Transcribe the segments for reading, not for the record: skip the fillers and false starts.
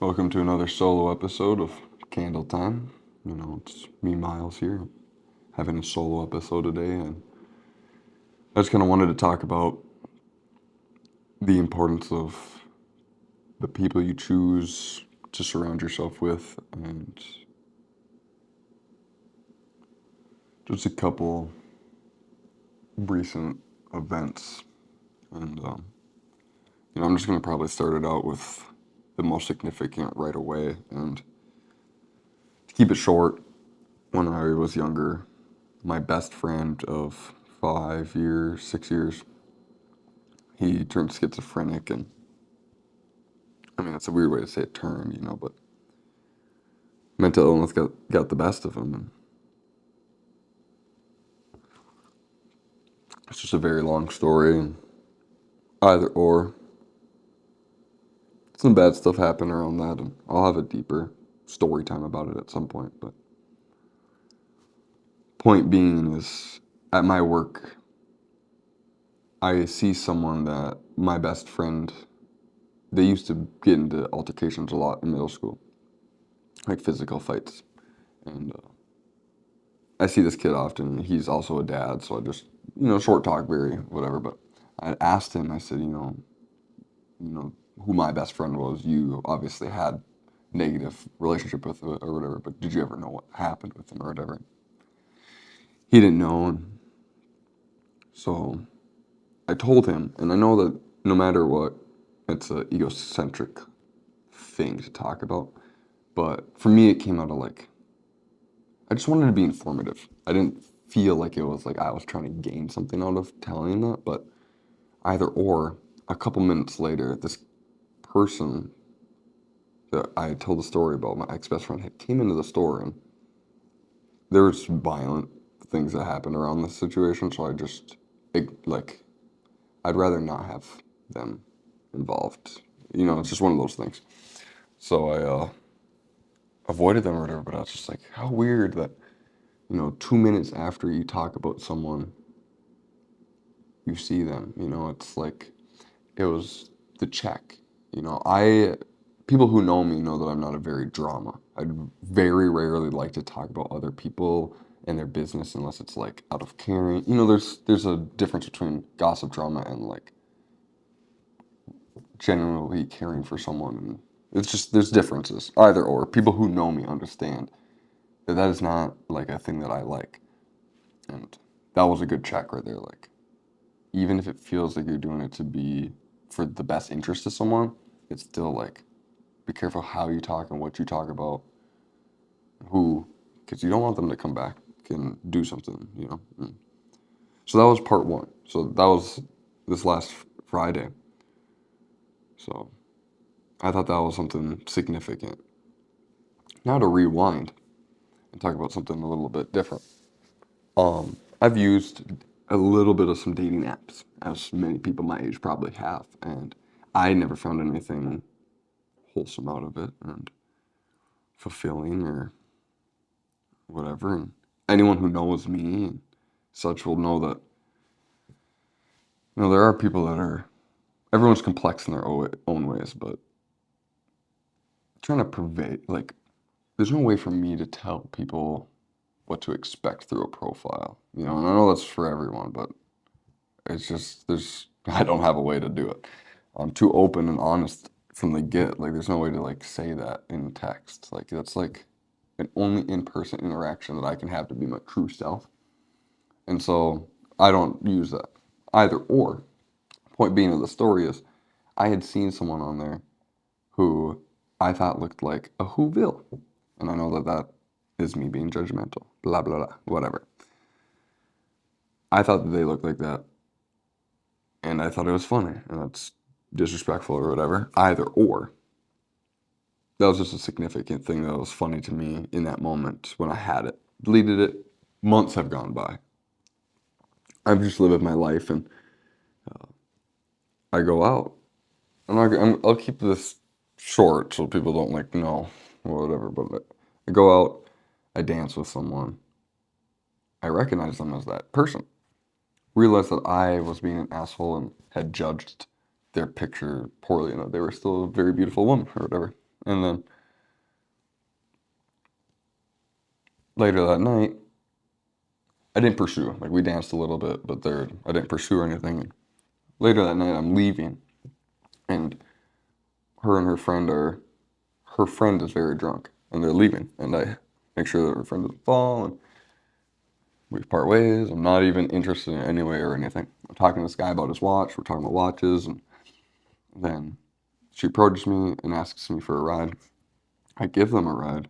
Welcome to another solo episode of Candle Time. It's me, Miles, here, having a solo episode today, and I just kind of wanted to talk about the importance of the people you choose to surround yourself with, and just a couple recent events. And, I'm just going to probably start it out with the most significant right away, and to keep it short, when I was younger, my best friend of 5 years, 6 years, he turned schizophrenic, and I mean, that's a weird way to say it, but mental illness got the best of him. And it's just a very long story, and either or. Some bad stuff happened around that, and I'll have a deeper story time about it at some point. But point being is, at my work, I see someone that my best friend, they used to get into altercations a lot in middle school, like physical fights. And I see this kid often. He's also a dad, so I just, short talk, very whatever. But I asked him, I said, who my best friend was. You obviously had negative relationship with or whatever, but did you ever know what happened with him or whatever? He didn't know, and so I told him, and I know that no matter what, it's an egocentric thing to talk about. But for me, it came out of like, I just wanted to be informative. I didn't feel like it was like I was trying to gain something out of telling that, but either or, a couple minutes later, this person that I told the story about, my ex-best friend, had came into the store, and there was violent things that happened around this situation, so I just, like, I'd rather not have them involved. It's just one of those things. So I avoided them or whatever, but I was just like, how weird that, 2 minutes after you talk about someone, you see them. It's like, it was the check. People who know me know that I'm not a very drama. I'd very rarely like to talk about other people and their business unless it's like out of caring. There's a difference between gossip drama and like genuinely caring for someone. And it's just there's differences. Either or. People who know me understand that that is not like a thing that I like. And that was a good check right there. Like, even if it feels like you're doing it to be for the best interest of someone, it's still like, be careful how you talk and what you talk about, who, because you don't want them to come back and do something. So that was part one. So that was this last Friday. So I thought that was something significant. Now to rewind and talk about something a little bit different. I've used a little bit of some dating apps, as many people my age probably have, and I never found anything wholesome out of it and fulfilling or whatever. And anyone who knows me and such will know that, there are people that are, everyone's complex in their own ways, but trying to pervade, like, there's no way for me to tell people what to expect through a profile, and I know that's for everyone, but it's just, I don't have a way to do it. I'm too open and honest from the get. Like, there's no way to, like, say that in text. Like, that's, like, an only in-person interaction that I can have to be my true self. And so I don't use that. Either or. Point being of the story is, I had seen someone on there who I thought looked like a Whoville. And I know that that is me being judgmental. Blah, blah, blah. Whatever. I thought that they looked like that. And I thought it was funny. And that's disrespectful or whatever. Either or. That was just a significant thing that was funny to me in that moment when I had it. Deleted it. Months have gone by. I've just lived my life, and I go out. I'll keep this short so people don't like know or whatever. But I go out, I dance with someone. I recognize them as that person. Realized that I was being an asshole and had judged their picture poorly, and that they were still a very beautiful woman or whatever. And then later that night, I didn't pursue. Like we danced a little bit, but I didn't pursue or anything. Later that night, I'm leaving, and her and her friend is very drunk, and they're leaving, and I make sure that her friend doesn't fall, and we part ways. I'm not even interested in any way or anything. I'm talking to this guy about his watch. We're talking about watches, and then she approaches me and asks me for a ride. I give them a ride.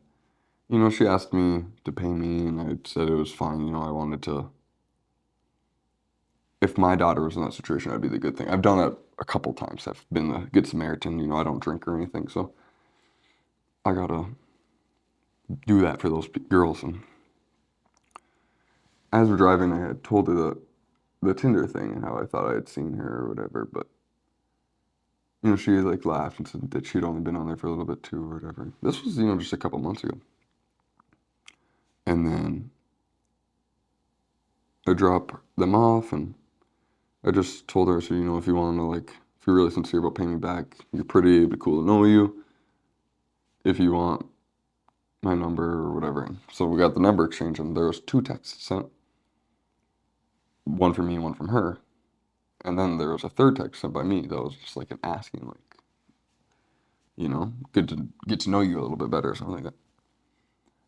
She asked me to pay me, and I said it was fine. I wanted to. If my daughter was in that situation, that'd be the good thing. I've done that a couple times. I've been the good Samaritan. I don't drink or anything, so I gotta do that for those girls. And as we're driving, I had told her the Tinder thing and how I thought I had seen her or whatever, but she like laughed and said that she'd only been on there for a little bit too or whatever. This was, just a couple months ago. And then I drop them off and I just told her, so, if you want to, like, if you're really sincere about paying me back, you're pretty, it'd be cool to know you. If you want my number or whatever. So we got the number exchange and there was 2 texts sent. One from me and one from her. And then there was a third text sent by me that was just like an asking, like, good to get to know you a little bit better or something like that.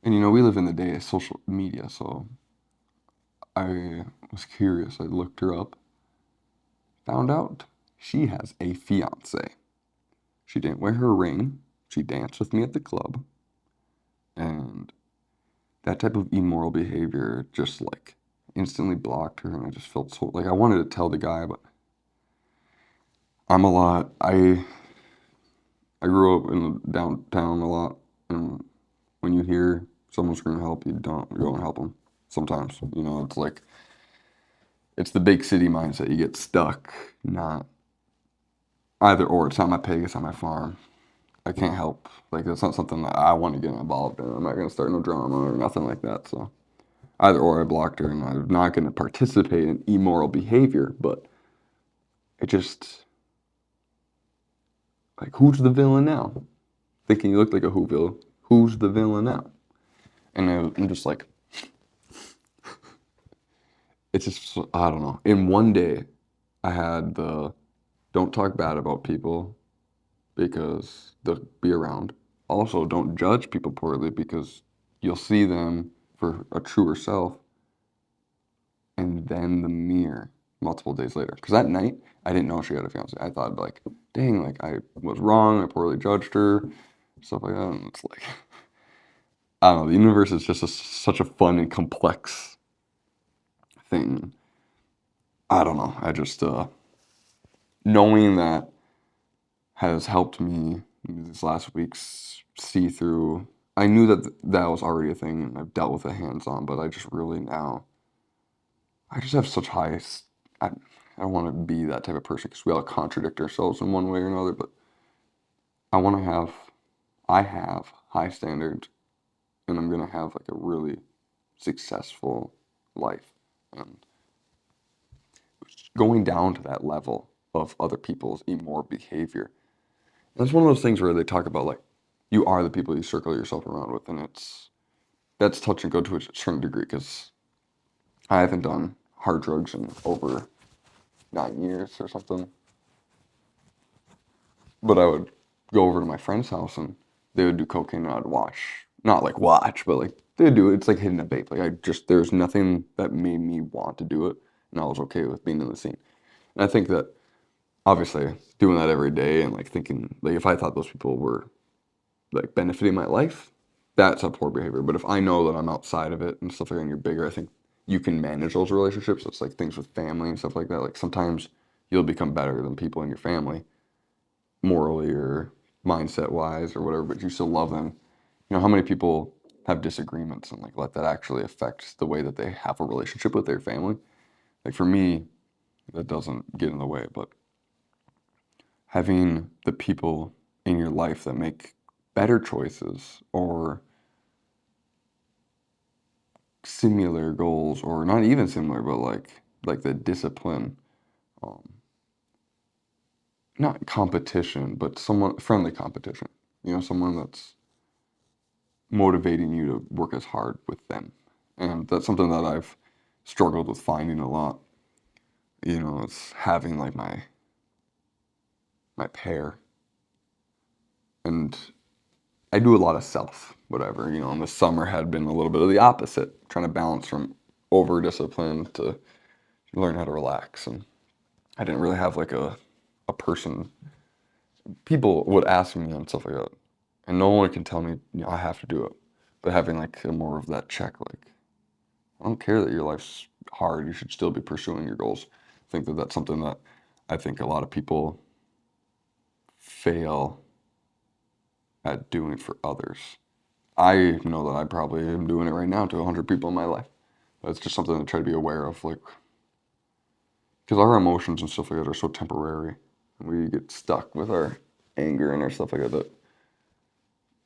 And we live in the day of social media, so I was curious. I looked her up, found out she has a fiance. She didn't wear her ring. She danced with me at the club. And that type of immoral behavior just like instantly blocked her. And I just felt so like I wanted to tell the guy, but I'm a lot. I grew up in downtown a lot. And when you hear someone scream help, you don't go and help them. Sometimes, it's like, it's the big city mindset. You get stuck, not either or. It's not my pig, it's not my farm. I can't help. Like, that's not something that I want to get involved in. I'm not going to start no drama or nothing like that. So, either or, I blocked her, and I'm not going to participate in immoral behavior. But it just, like, who's the villain now? Thinking you look like a Whoville. Who's the villain now? And I'm just like, it's just, I don't know. In one day, I had the don't talk bad about people because they'll be around. Also, don't judge people poorly because you'll see them for a truer self and then the mirror multiple days later. Because that night, I didn't know she had a fiance. I thought, like, dang, like, I was wrong. I poorly judged her, stuff like that. And it's like, I don't know. The universe is just such a fun and complex thing. I don't know. I just, knowing that has helped me these last weeks see through. I knew that that was already a thing, and I've dealt with it hands on, but I just really now, I just have such high. I don't want to be that type of person because we all contradict ourselves in one way or another, but I want to have, I have high standards, and I'm going to have like a really successful life. And going down to that level of other people's immoral behavior. And it's one of those things where they talk about like, you are the people you circle yourself around with, and that's touch and go to a certain degree because I haven't done hard drugs in over 9 years or something. But I would go over to my friend's house and they would do cocaine and I'd watch. Not like watch, but like they'd do it. It's like hitting a vape. Like there's nothing that made me want to do it. And I was okay with being in the scene. And I think that obviously doing that every day and like thinking, like if I thought those people were like benefiting my life, that's a poor behavior. But if I know that I'm outside of it and stuff like that and you're bigger, I think you can manage those relationships. It's like things with family and stuff like that. Like sometimes you'll become better than people in your family morally or mindset wise or whatever, but you still love them. How many people have disagreements and like let that actually affect the way that they have a relationship with their family? Like for me, that doesn't get in the way, but having the people in your life that make better choices or similar goals or not even similar, but like the discipline, um, not competition, but somewhat friendly competition. someone that's motivating you to work as hard with them. And that's something that I've struggled with finding a lot. It's having like my pair. And I do a lot of self, whatever. And the summer had been a little bit of the opposite, trying to balance from over discipline to learn how to relax. And I didn't really have like a person. People would ask me and stuff like that, and no one can tell me I have to do it. But having like more of that check, like I don't care that your life's hard, you should still be pursuing your goals. I think that that's something that I think a lot of people fail at doing for others. I know that I probably am doing it right now to 100 people in my life. But it's just something to try to be aware of, like, because our emotions and stuff like that are so temporary. We get stuck with our anger and our stuff like that.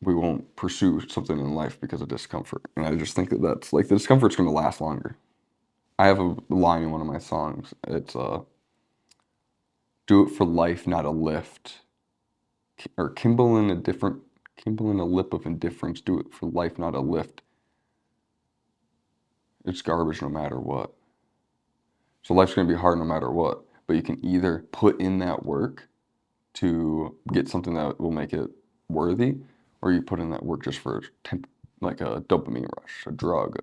We won't pursue something in life because of discomfort. And I just think that that's like the discomfort's going to last longer. I have a line in one of my songs. It's do it for life, not a lift. Or Kimble in a lip of indifference, do it for life, not a lift. It's garbage no matter what. So life's gonna be hard no matter what. But you can either put in that work to get something that will make it worthy, or you put in that work just for like a dopamine rush, a drug, a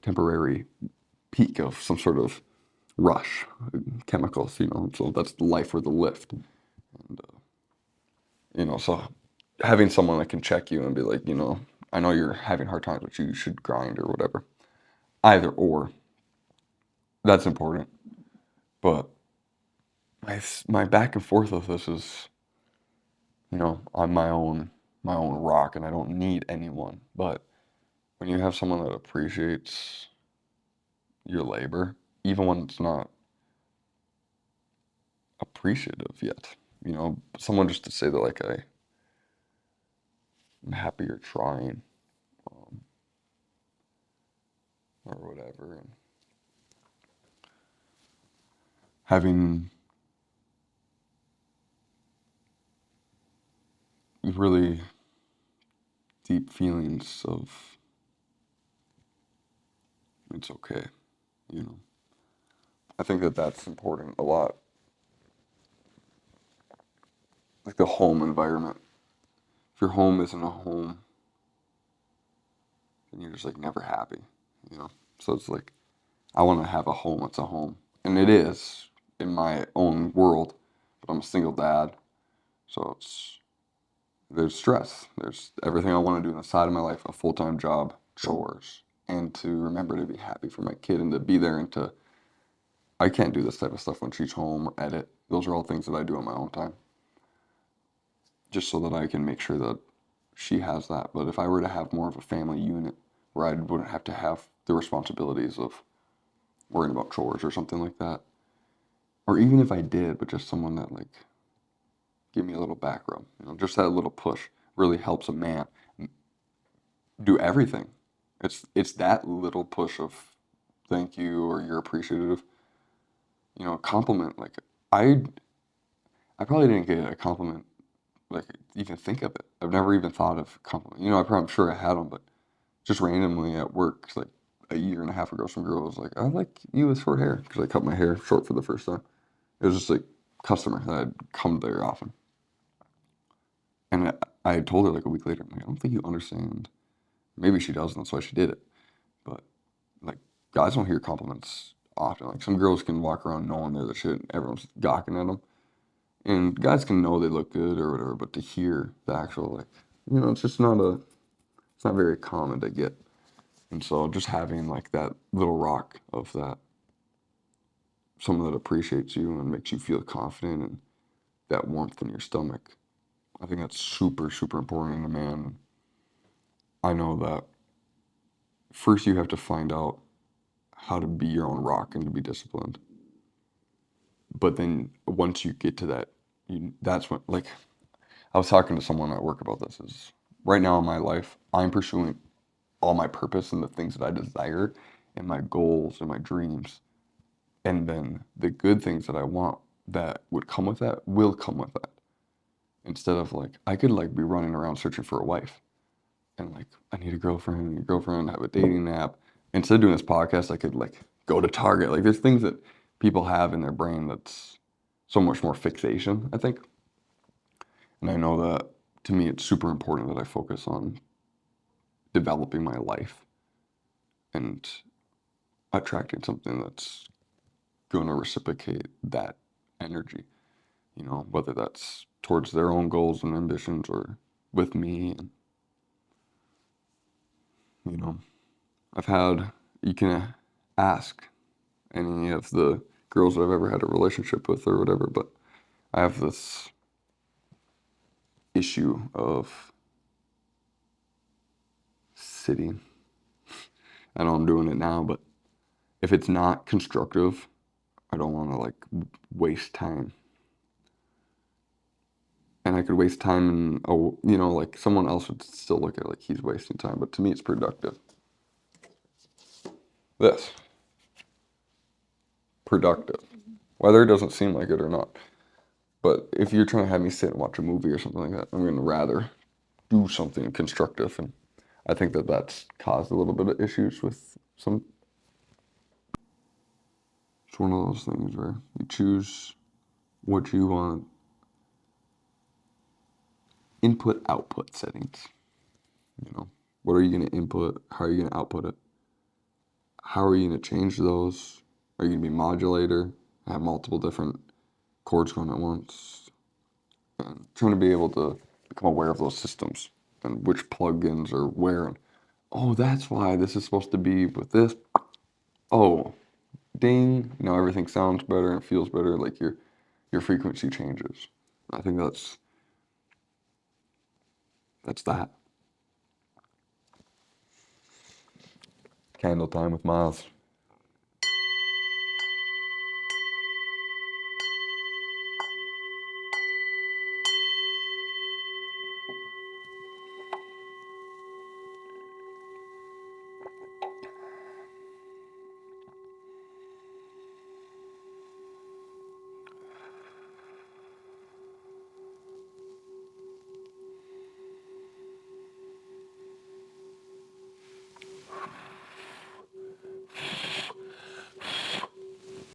temporary peak of some sort of rush, chemicals. So that's the life or the lift. And, so having someone that can check you and be like, I know you're having hard times, but you should grind or whatever. Either or, that's important. But my back and forth of this is, on my own rock, and I don't need anyone. But when you have someone that appreciates your labor, even when it's not appreciative yet, someone just to say that like I'm happy you're trying, um, or whatever, and having really deep feelings of it's okay, you know. I think that that's important a lot. Like the home environment. If your home isn't a home, then you're just like never happy. So it's like I want to have a home that's a home, and it is in my own world. But I'm a single dad, so there's stress. There's everything I want to do on the side of my life, a full-time job, chores, and to remember to be happy for my kid and to be there and to I can't do this type of stuff when she's home or edit. Those are all things that I do on my own time, just so that I can make sure that she has that. But if I were to have more of a family unit where I wouldn't have to have the responsibilities of worrying about chores or something like that, or even if I did, but just someone that like give me a little back rub, just that little push really helps a man do everything. It's that little push of thank you or you're appreciative, compliment. Like I I probably didn't get a compliment like even think of it. I've never even thought of compliment. I'm sure I had them, but just randomly at work, like a year and a half ago, some girl was like, "I like you with short hair," because I cut my hair short for the first time. It was just like customer that had come there often, and I had told her like a week later, I'm like, "I don't think you understand." Maybe she does, and that's why she did it. But like, guys don't hear compliments often. Like some girls can walk around knowing they're the shit, and everyone's gawking at them. And guys can know they look good or whatever, but to hear the actual like, it's just it's not very common to get. And so just having like that little rock of that, someone that appreciates you and makes you feel confident and that warmth in your stomach, I think that's super, super important in a man. I know that first you have to find out how to be your own rock and to be disciplined. But then once you get to that, that's when, like, I was talking to someone at work about this, is right now in my life, I'm pursuing all my purpose and the things that I desire and my goals and my dreams. And then the good things that I want that would come with that will come with that. instead of like, I could like be running around searching for a wife and like, I need a girlfriend, have a dating app. Instead of doing this podcast, I could like go to Target. Like there's things that people have in their brain that's so much more fixation, I think. And I know that to me, it's super important that I focus on developing my life and attracting something that's going to reciprocate that energy, you know, whether that's towards their own goals and ambitions or with me. And, you know, you can ask any of the girls that I've ever had a relationship with or whatever, but I have this issue of sitting. I know I'm doing it now, but if it's not constructive, I don't want to like waste time. And I could waste time and, oh, you know, like someone else would still look at it like he's wasting time, but to me it's productive. This, productive. Whether it doesn't seem like it or not. But if you're trying to have me sit and watch a movie or something like that, I'm going to rather do something constructive. And I think that that's caused a little bit of issues with some. It's one of those things where you choose what you want. Input output settings. You know, what are you going to input? How are you going to output it? How are you going to change those? Are you going to be modulator? Have multiple different chords going at once? And trying to be able to become aware of those systems and which plugins are where. And, oh, that's why this is supposed to be with this. Oh, ding! Now everything sounds better and feels better. Like your frequency changes. I think that's that. Candle time with Miles.